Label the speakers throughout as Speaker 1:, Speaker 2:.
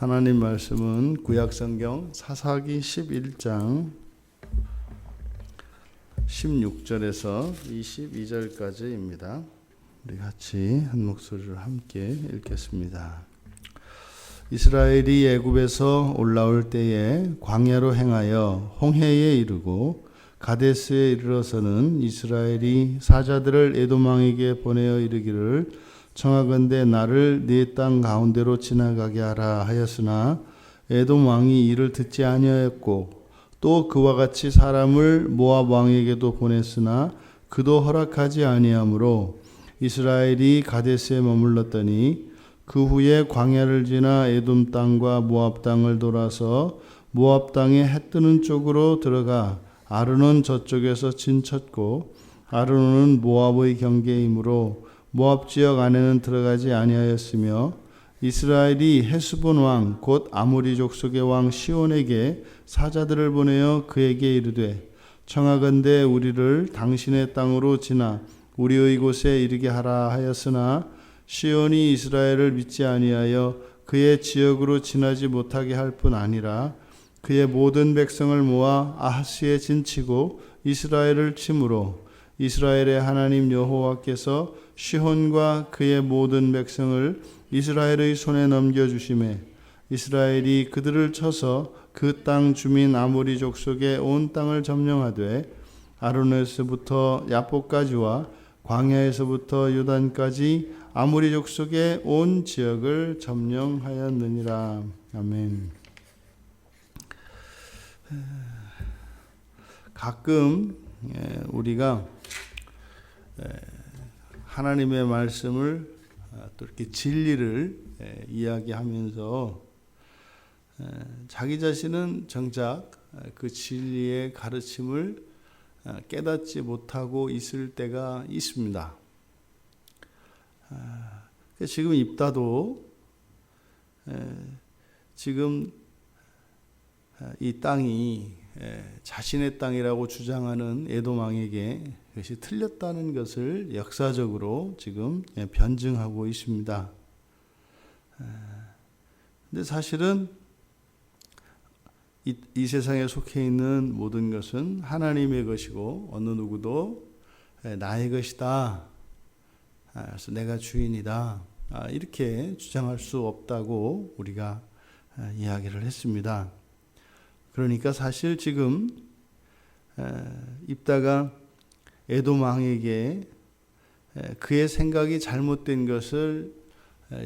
Speaker 1: 하나님 말씀은 구약성경 사사기 11장 16절에서 22절까지입니다. 우리 같이 한 목소리로 함께 읽겠습니다. 이스라엘이 애굽에서 올라올 때에 광야로 행하여 홍해에 이르고 가데스에 이르러서는 이스라엘이 사자들을 에돔 왕에게 보내어 이르기를 청하건대 나를 네 땅 가운데로 지나가게 하라 하였으나 에돔 왕이 이를 듣지 아니하였고 또 그와 같이 사람을 모압 왕에게도 보냈으나 그도 허락하지 아니하므로 이스라엘이 가데스에 머물렀더니 그 후에 광야를 지나 에돔 땅과 모압 땅을 돌아서 모압 땅의 해 뜨는 쪽으로 들어가 아르논 저쪽에서 진쳤고 아르논은 모압의 경계이므로 모압 지역 안에는 들어가지 아니하였으며 이스라엘이 헤스본 왕 곧 아모리 족속의 왕 시온에게 사자들을 보내어 그에게 이르되 청하건대 우리를 당신의 땅으로 지나 우리의 곳에 이르게 하라 하였으나 시온이 이스라엘을 믿지 아니하여 그의 지역으로 지나지 못하게 할 뿐 아니라 그의 모든 백성을 모아 아하스에 진치고 이스라엘을 치므로 이스라엘의 하나님 여호와께서 시혼과 그의 모든 백성을 이스라엘의 손에 넘겨주시매 이스라엘이 그들을 쳐서 그 땅 주민 아모리 족속의 온 땅을 점령하되 아르논에서부터 야포까지와 광야에서부터 요단까지 아모리 족속의 온 지역을 점령하였느니라. 아멘. 가끔 우리가 하나님의 말씀을 또 이렇게 진리를 이야기하면서 자기 자신은 정작 그 진리의 가르침을 깨닫지 못하고 있을 때가 있습니다. 지금 입다도 지금 이 땅이 자신의 땅이라고 주장하는 에돔 왕에게 그것이 틀렸다는 것을 역사적으로 지금 변증하고 있습니다. 근데 사실은 이 세상에 속해 있는 모든 것은 하나님의 것이고 어느 누구도 나의 것이다. 그래서 내가 주인이다. 이렇게 주장할 수 없다고 우리가 이야기를 했습니다. 그러니까 사실 지금 입다가 에돔 왕에게 그의 생각이 잘못된 것을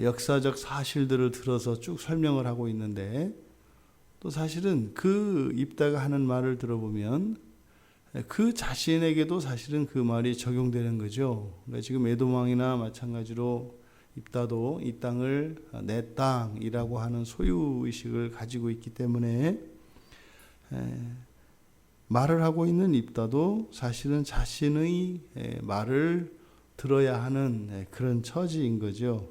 Speaker 1: 역사적 사실들을 들어서 쭉 설명을 하고 있는데 또 사실은 그 입다가 하는 말을 들어보면 그 자신에게도 사실은 그 말이 적용되는 거죠. 그러니까 지금 에돔 왕이나 마찬가지로 입다도 이 땅을 내 땅이라고 하는 소유의식을 가지고 있기 때문에 말을 하고 있는 입다도 사실은 자신의 말을 들어야 하는 그런 처지인 거죠.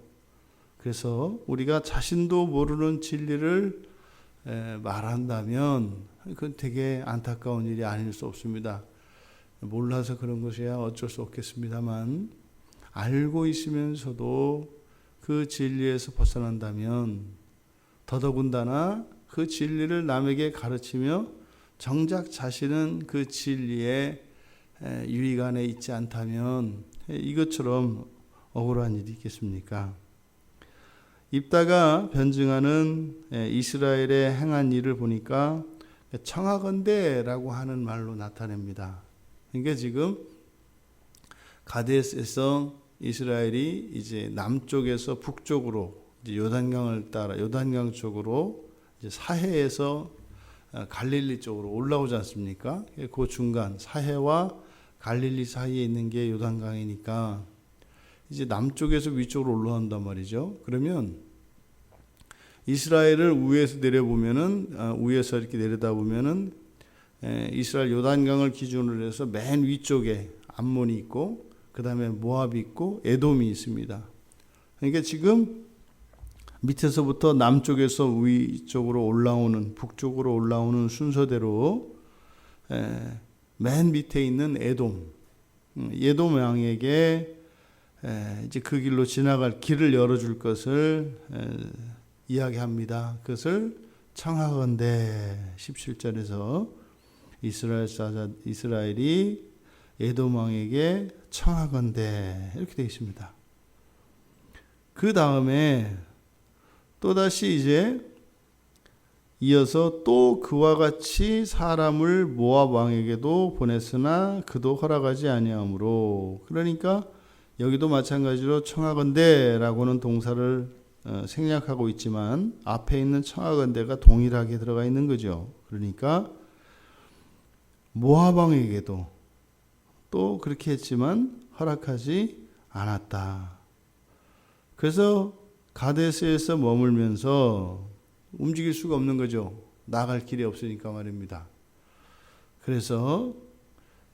Speaker 1: 그래서 우리가 자신도 모르는 진리를 말한다면 그건 되게 안타까운 일이 아닐 수 없습니다. 몰라서 그런 것이야 어쩔 수 없겠습니다만 알고 있으면서도 그 진리에서 벗어난다면 더더군다나 그 진리를 남에게 가르치며 정작 자신은 그 진리에 유익 안에 있지 않다면 이것처럼 억울한 일이 있겠습니까? 입다가 변증하는 이스라엘의 행한 일을 보니까 청하건대라고 하는 말로 나타냅니다. 그러니까 지금 가데스에서 이스라엘이 이제 남쪽에서 북쪽으로 이제 요단강을 따라 요단강 쪽으로 이제 사해에서 갈릴리 쪽으로 올라오지 않습니까? 그 중간 사해와 갈릴리 사이에 있는 게 요단강이니까 이제 남쪽에서 위쪽으로 올라온단 말이죠. 그러면 이스라엘을 위에서 내려보면은 위에서 이렇게 내려다보면은 이스라엘 요단강을 기준으로 해서 맨 위쪽에 암몬이 있고 그 다음에 모압이 있고 에돔이 있습니다. 그러니까 지금 밑에서부터 남쪽에서 위쪽으로 올라오는 북쪽으로 올라오는 순서대로 맨 밑에 있는 에돔 왕에게 이제 그 길로 지나갈 길을 열어줄 것을 이야기합니다. 그것을 청하건대 17절에서 이스라엘이 에돔 왕에게 청하건대 이렇게 되어 있습니다. 그 다음에 또다시 이제 이어서 또 그와 같이 사람을 모압 왕에게도 보냈으나 그도 허락하지 아니하므로, 그러니까 여기도 마찬가지로 청하건대라고는 동사를 생략하고 있지만 앞에 있는 청하건대가 동일하게 들어가 있는 거죠. 그러니까 모압 왕에게도 또 그렇게 했지만 허락하지 않았다. 그래서 가데스에서 머물면서 움직일 수가 없는 거죠. 나갈 길이 없으니까 말입니다. 그래서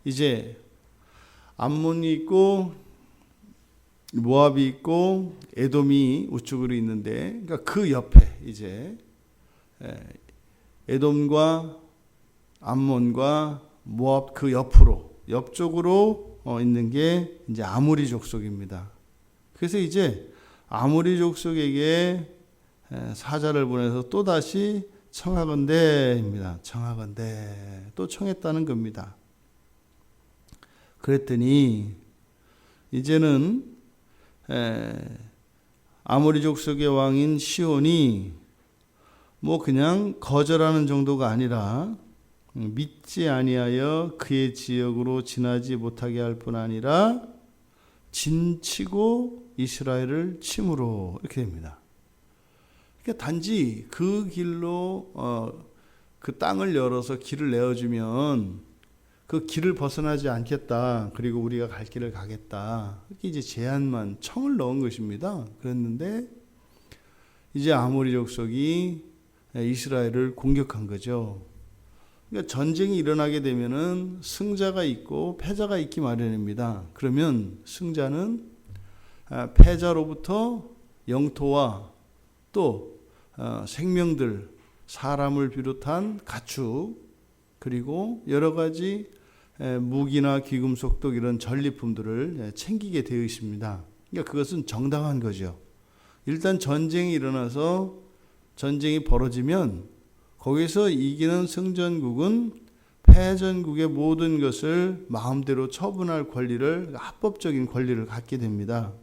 Speaker 1: 이제 암몬이 있고 모압이 있고 에돔이 우측으로 있는데, 그러니까 그 옆에 이제 에돔과 암몬과 모압 그 옆쪽으로 있는 게 이제 아모리 족속입니다. 그래서 이제 아모리 족속에게 사자를 보내서 또 다시 청하건대입니다. 청하건대 또 청했다는 겁니다. 그랬더니 이제는 아모리 족속의 왕인 시온이 뭐 그냥 거절하는 정도가 아니라 믿지 아니하여 그의 지역으로 지나지 못하게 할 뿐 아니라 진치고 이스라엘을 침으로 이렇게 됩니다. 그러니까 단지 그 길로 그 땅을 열어서 길을 내어주면 그 길을 벗어나지 않겠다. 그리고 우리가 갈 길을 가겠다. 이렇게 이제 제한만 청을 넣은 것입니다. 그랬는데 이제 아모리 족속이 이스라엘을 공격한 거죠. 그러니까 전쟁이 일어나게 되면은 승자가 있고 패자가 있기 마련입니다. 그러면 승자는 패자로부터 영토와 또 생명들, 사람을 비롯한 가축, 그리고 여러 가지 무기나 귀금속도 이런 전리품들을 챙기게 되어 있습니다. 그러니까 그것은 정당한 거죠. 일단 전쟁이 일어나서 전쟁이 벌어지면 거기서 이기는 승전국은 패전국의 모든 것을 마음대로 처분할 권리를, 합법적인 권리를 갖게 됩니다.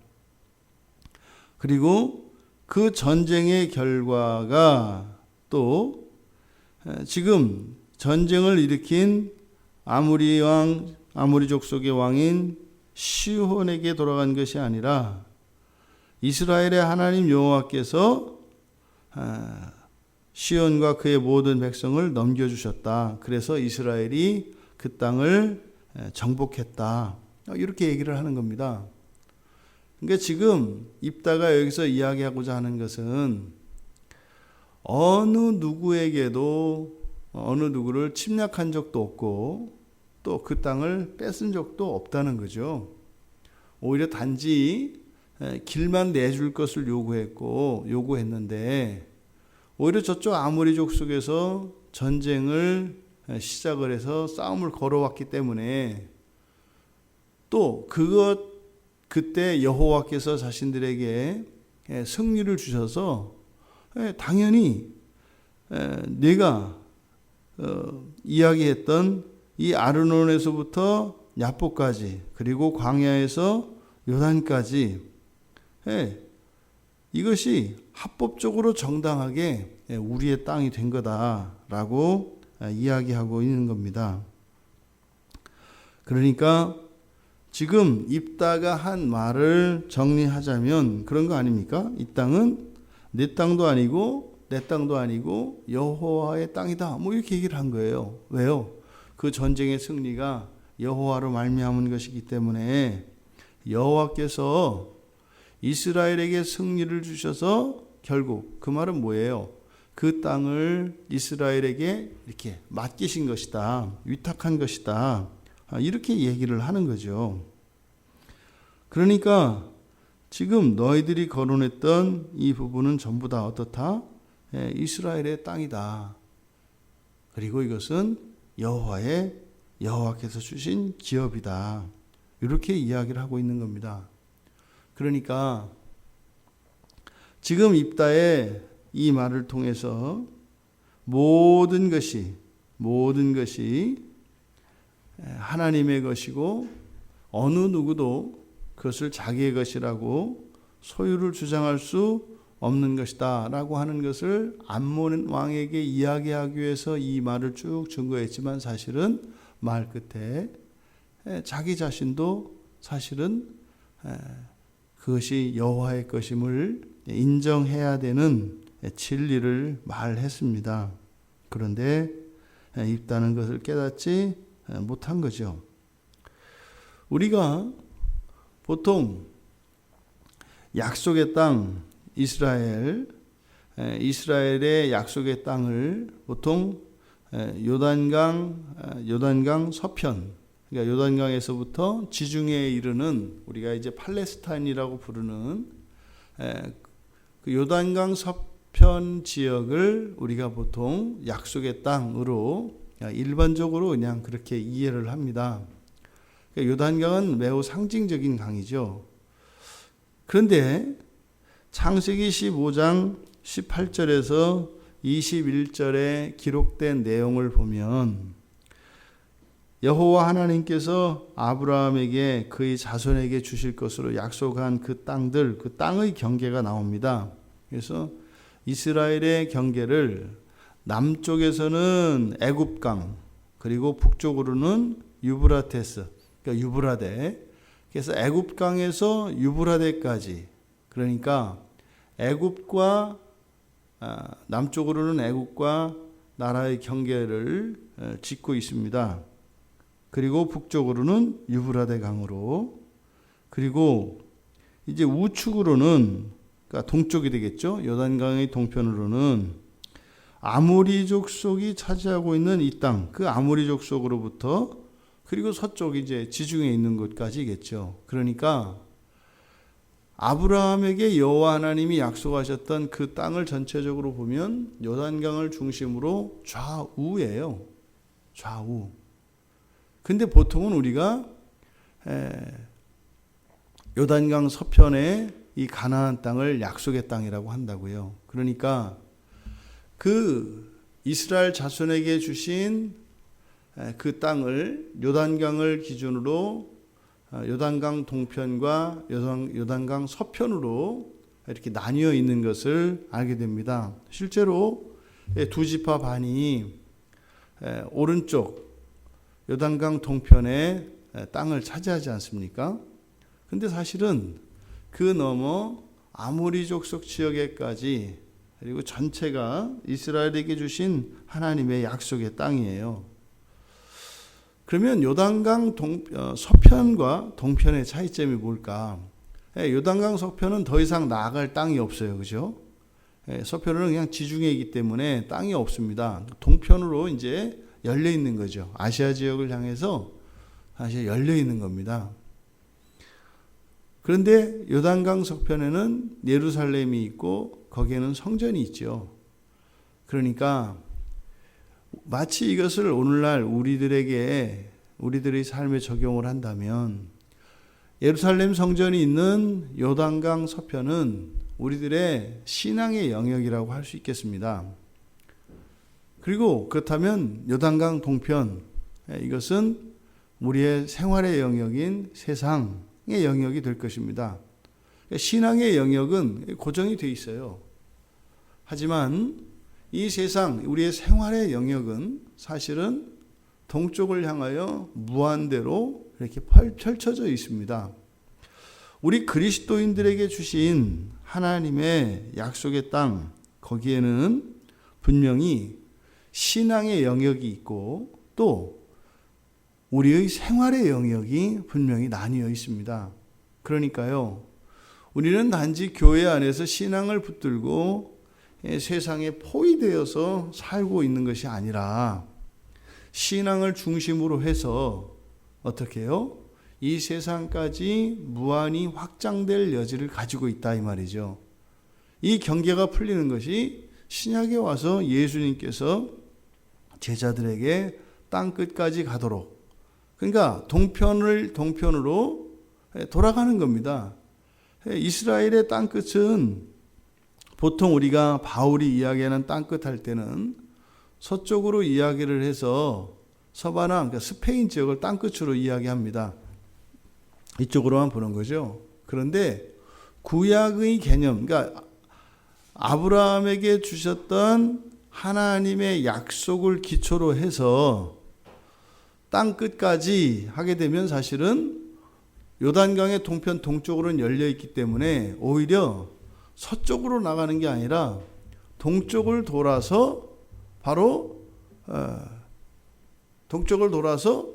Speaker 1: 그리고 그 전쟁의 결과가 또 지금 전쟁을 일으킨 아모리 족속의 왕인 시혼에게 돌아간 것이 아니라 이스라엘의 하나님 여호와께서 시온과 그의 모든 백성을 넘겨주셨다. 그래서 이스라엘이 그 땅을 정복했다. 이렇게 얘기를 하는 겁니다. 그러니까 지금 입다가 여기서 이야기하고자 하는 것은 어느 누구에게도 어느 누구를 침략한 적도 없고 또 그 땅을 뺏은 적도 없다는 거죠. 오히려 단지 길만 내줄 것을 요구했는데 오히려 저쪽 아모리족 속에서 전쟁을 시작을 해서 싸움을 걸어왔기 때문에 또 그때 여호와께서 자신들에게 승리를 주셔서 당연히 내가 이야기했던 이 아르논에서부터 야복까지 그리고 광야에서 요단까지 이것이 합법적으로 정당하게 우리의 땅이 된 거다라고 이야기하고 있는 겁니다. 그러니까 지금 입다가 한 말을 정리하자면 그런 거 아닙니까? 이 땅은 내 땅도 아니고 내 땅도 아니고 여호와의 땅이다. 뭐 이렇게 얘기를 한 거예요. 왜요? 그 전쟁의 승리가 여호와로 말미암은 것이기 때문에 여호와께서 이스라엘에게 승리를 주셔서 결국 그 말은 뭐예요? 그 땅을 이스라엘에게 이렇게 맡기신 것이다. 위탁한 것이다. 이렇게 얘기를 하는 거죠. 그러니까 지금 너희들이 거론했던 이 부분은 전부 다 어떻다? 이스라엘의 땅이다. 그리고 이것은 여호와께서 주신 기업이다. 이렇게 이야기를 하고 있는 겁니다. 그러니까 지금 입다의 이 말을 통해서 모든 것이 하나님의 것이고 어느 누구도 그것을 자기의 것이라고 소유를 주장할 수 없는 것이다 라고 하는 것을 암몬 왕에게 이야기하기 위해서 이 말을 쭉 증거했지만 사실은 말 끝에 자기 자신도 사실은 그것이 여호와의 것임을 인정해야 되는 진리를 말했습니다. 그런데 입다는 것을 깨닫지 못한 거죠. 우리가 보통 약속의 땅 이스라엘의 약속의 땅을 보통 요단강 서편, 그러니까 요단강에서부터 지중해에 이르는 우리가 이제 팔레스타인이라고 부르는 그 요단강 서편 지역을 우리가 보통 약속의 땅으로 일반적으로 그냥 그렇게 이해를 합니다. 그러니까 요단강은 매우 상징적인 강이죠. 그런데 창세기 15장 18절에서 21절에 기록된 내용을 보면 여호와 하나님께서 아브라함에게 그의 자손에게 주실 것으로 약속한 그 땅의 경계가 나옵니다. 그래서 이스라엘의 경계를 남쪽에서는 애굽강, 그리고 북쪽으로는 유브라테스, 그러니까 유브라데. 그래서 애굽강에서 유브라데까지, 그러니까 애굽과 남쪽으로는 애굽과 나라의 경계를 짓고 있습니다. 그리고 북쪽으로는 유브라데 강으로, 그리고 이제 우측으로는, 그러니까 동쪽이 되겠죠. 요단강의 동편으로는 아모리 족속이 차지하고 있는 이 땅, 그 아모리 족속으로부터, 그리고 서쪽 이제 지중해 있는 곳까지겠죠. 그러니까 아브라함에게 여호와 하나님이 약속하셨던 그 땅을 전체적으로 보면 요단강을 중심으로 좌우예요. 좌우. 근데 보통은 우리가 요단강 서편에 이 가나안 땅을 약속의 땅이라고 한다고요. 그러니까 그 이스라엘 자손에게 주신 그 땅을 요단강을 기준으로 요단강 동편과 요단강 서편으로 이렇게 나뉘어 있는 것을 알게 됩니다. 실제로 두 지파 반이 오른쪽 요단강 동편에 땅을 차지하지 않습니까? 근데 사실은 그 너머 아모리 족속 지역에까지, 그리고 전체가 이스라엘에게 주신 하나님의 약속의 땅이에요. 그러면 요단강 서편과 동편의 차이점이 뭘까? 요단강 서편은 더 이상 나아갈 땅이 없어요. 그죠? 서편은 그냥 지중해이기 때문에 땅이 없습니다. 동편으로 이제 열려 있는 거죠. 아시아 지역을 향해서 사실 열려 있는 겁니다. 그런데 요단강 서편에는 예루살렘이 있고 거기에는 성전이 있죠. 그러니까 마치 이것을 오늘날 우리들의 삶에 적용을 한다면 예루살렘 성전이 있는 요단강 서편은 우리들의 신앙의 영역이라고 할 수 있겠습니다. 그리고 그렇다면 요단강 동편, 이것은 우리의 생활의 영역인 세상의 영역이 될 것입니다. 신앙의 영역은 고정이 되어 있어요. 하지만 이 세상, 우리의 생활의 영역은 사실은 동쪽을 향하여 무한대로 이렇게 펼쳐져 있습니다. 우리 그리스도인들에게 주신 하나님의 약속의 땅, 거기에는 분명히 신앙의 영역이 있고 또 우리의 생활의 영역이 분명히 나뉘어 있습니다. 그러니까요, 우리는 단지 교회 안에서 신앙을 붙들고 세상에 포위되어서 살고 있는 것이 아니라 신앙을 중심으로 해서 어떻게 해요? 이 세상까지 무한히 확장될 여지를 가지고 있다 이 말이죠. 이 경계가 풀리는 것이 신약에 와서 예수님께서 제자들에게 땅 끝까지 가도록, 그러니까 동편으로 돌아가는 겁니다. 이스라엘의 땅 끝은 보통 우리가 바울이 이야기하는 땅끝 할 때는 서쪽으로 이야기를 해서 서바나, 그러니까 스페인 지역을 땅끝으로 이야기합니다. 이쪽으로만 보는 거죠. 그런데 구약의 개념, 그러니까 아브라함에게 주셨던 하나님의 약속을 기초로 해서 땅끝까지 하게 되면 사실은 요단강의 동편 동쪽으로는 열려 있기 때문에 오히려 서쪽으로 나가는 게 아니라 동쪽을 돌아서 바로 동쪽을 돌아서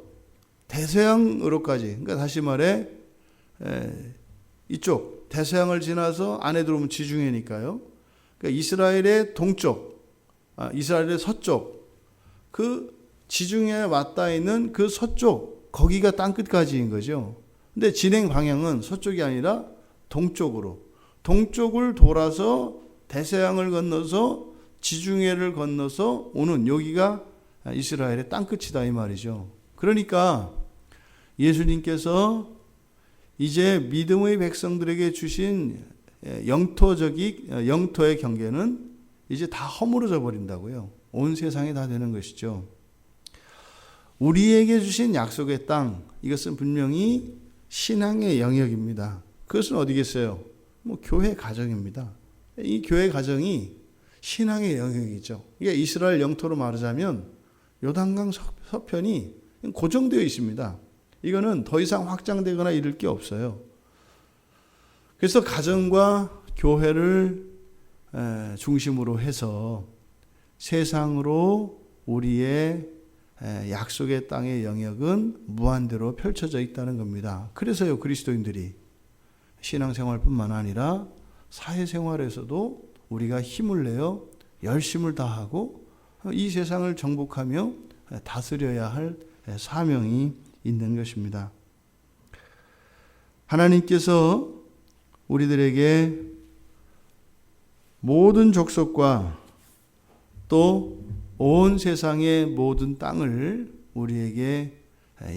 Speaker 1: 대서양으로까지, 그러니까 다시 말해 이쪽 대서양을 지나서 안에 들어오면 지중해니까요. 그러니까 이스라엘의 동쪽, 이스라엘의 서쪽, 그 지중해에 맞닿아 있는 그 서쪽, 거기가 땅끝까지인 거죠. 근데 진행 방향은 서쪽이 아니라 동쪽으로, 동쪽을 돌아서 대서양을 건너서 지중해를 건너서 오는 여기가 이스라엘의 땅끝이다 이 말이죠. 그러니까 예수님께서 이제 믿음의 백성들에게 주신 영토의 경계는 이제 다 허물어져 버린다고요. 온 세상이 다 되는 것이죠. 우리에게 주신 약속의 땅, 이것은 분명히 신앙의 영역입니다. 그것은 어디겠어요? 교회 가정입니다. 이 교회 가정이 신앙의 영역이죠. 이게 이스라엘 영토로 말하자면 요단강 서편이 고정되어 있습니다. 이거는 더 이상 확장되거나 이럴 게 없어요. 그래서 가정과 교회를 중심으로 해서 세상으로 우리의 약속의 땅의 영역은 무한대로 펼쳐져 있다는 겁니다. 그래서요, 그리스도인들이 신앙생활뿐만 아니라 사회생활에서도 우리가 힘을 내어 열심을 다하고 이 세상을 정복하며 다스려야 할 사명이 있는 것입니다. 하나님께서 우리들에게 모든 족속과 또 온 세상의 모든 땅을 우리에게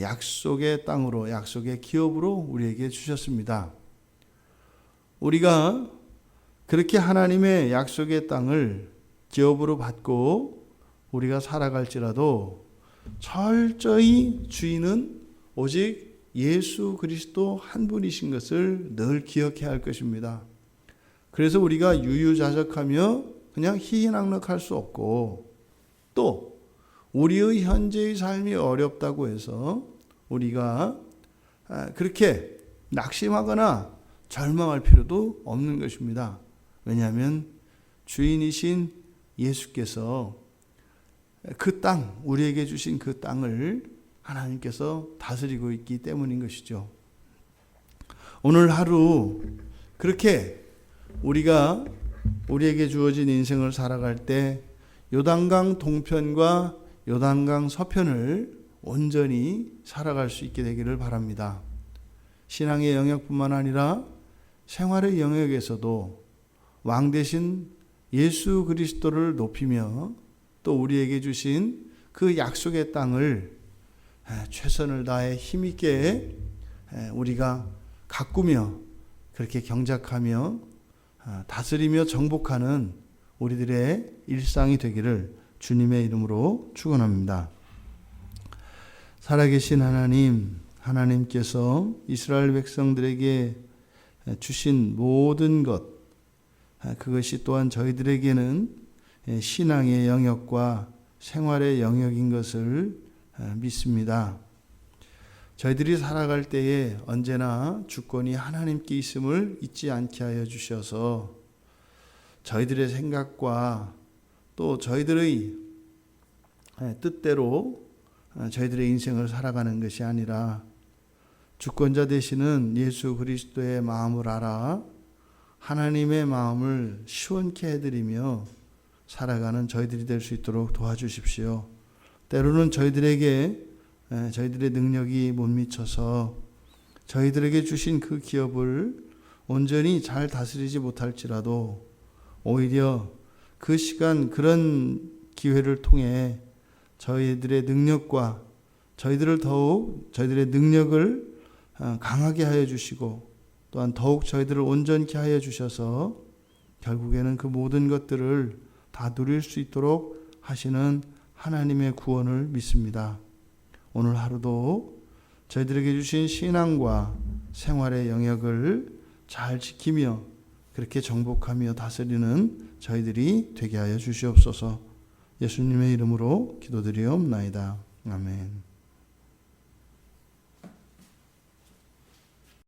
Speaker 1: 약속의 땅으로, 약속의 기업으로 우리에게 주셨습니다. 우리가 그렇게 하나님의 약속의 땅을 기업으로 받고 우리가 살아갈지라도 철저히 주인은 오직 예수 그리스도 한 분이신 것을 늘 기억해야 할 것입니다. 그래서 우리가 유유자적하며 그냥 희희낙낙할 수 없고, 또 우리의 현재의 삶이 어렵다고 해서 우리가 그렇게 낙심하거나 절망할 필요도 없는 것입니다. 왜냐하면 주인이신 예수께서 그 땅, 우리에게 주신 그 땅을 하나님께서 다스리고 있기 때문인 것이죠. 오늘 하루 그렇게 우리가 우리에게 주어진 인생을 살아갈 때 요단강 동편과 요단강 서편을 온전히 살아갈 수 있게 되기를 바랍니다. 신앙의 영역뿐만 아니라 생활의 영역에서도 왕 되신 예수 그리스도를 높이며 또 우리에게 주신 그 약속의 땅을 최선을 다해 힘있게 우리가 가꾸며 그렇게 경작하며 다스리며 정복하는 우리들의 일상이 되기를 주님의 이름으로 축원합니다. 살아계신 하나님, 하나님께서 이스라엘 백성들에게 주신 모든 것, 그것이 또한 저희들에게는 신앙의 영역과 생활의 영역인 것을 믿습니다. 저희들이 살아갈 때에 언제나 주권이 하나님께 있음을 잊지 않게 하여 주셔서 저희들의 생각과 또 저희들의 뜻대로 저희들의 인생을 살아가는 것이 아니라 주권자 되시는 예수 그리스도의 마음을 알아 하나님의 마음을 시원케 해드리며 살아가는 저희들이 될 수 있도록 도와주십시오. 때로는 저희들에게 저희들의 능력이 못 미쳐서 저희들에게 주신 그 기업을 온전히 잘 다스리지 못할지라도 오히려 그 시간 그런 기회를 통해 저희들의 능력과 저희들의 능력을 강하게 하여 주시고 또한 더욱 저희들을 온전케 하여 주셔서 결국에는 그 모든 것들을 다 누릴 수 있도록 하시는 하나님의 구원을 믿습니다. 오늘 하루도 저희들에게 주신 신앙과 생활의 영역을 잘 지키며 그렇게 정복하며 다스리는 저희들이 되게 하여 주시옵소서. 예수님의 이름으로 기도드리옵나이다. 아멘.